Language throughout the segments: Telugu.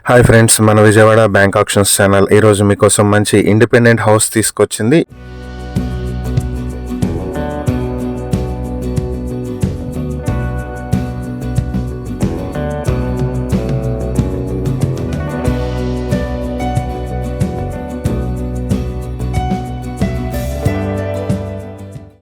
హాయ్ ఫ్రెండ్స్, మన విజయవాడ బ్యాంక్ ఆప్షన్స్ ఛానల్ ఈరోజు మీకోసం మంచి ఇండిపెండెంట్ హౌస్ తీసుకొచ్చింది.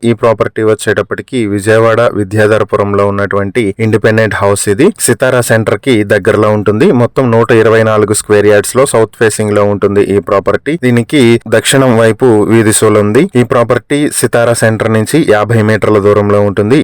ఈ ప్రాపర్టీ వచ్చేటప్పటికి విజయవాడ విద్యాధరపురంలో ఉన్నటువంటి ఇండిపెండెంట్ హౌస్. ఇది సితారా సెంటర్ కి దగ్గరలో ఉంటుంది. మొత్తం 124 స్క్వేర్ యార్డ్స్ లో సౌత్ ఫేసింగ్ లో ఉంటుంది ఈ ప్రాపర్టీ. దీనికి దక్షిణం వైపు వీధి సోల్ ఉంది. ఈ ప్రాపర్టీ సితారా సెంటర్ నుంచి 50 మీటర్ల దూరంలో ఉంటుంది.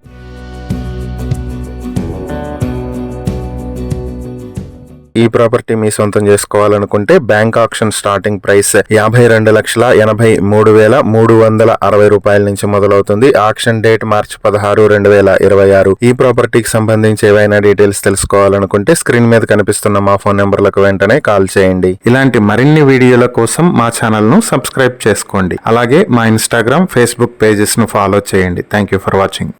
ఈ ప్రాపర్టీ మీ సొంతం చేసుకోవాలనుకుంటే బ్యాంక్ ఆక్షన్ స్టార్టింగ్ ప్రైస్ 52,83,360 రూపాయల నుంచి మొదలవుతుంది. ఆక్షన్ డేట్ మార్చి 16, 2026. ఈ ప్రాపర్టీకి సంబంధించి ఏవైనా డీటెయిల్స్ తెలుసుకోవాలనుకుంటే స్క్రీన్ మీద కనిపిస్తున్న మా ఫోన్ నెంబర్లకు వెంటనే కాల్ చేయండి. ఇలాంటి మరిన్ని వీడియోల కోసం మా ఛానల్ ను సబ్స్క్రైబ్ చేసుకోండి. అలాగే మా ఇన్స్టాగ్రామ్, ఫేస్బుక్ పేజెస్ ను ఫాలో చేయండి. Thank you for watching.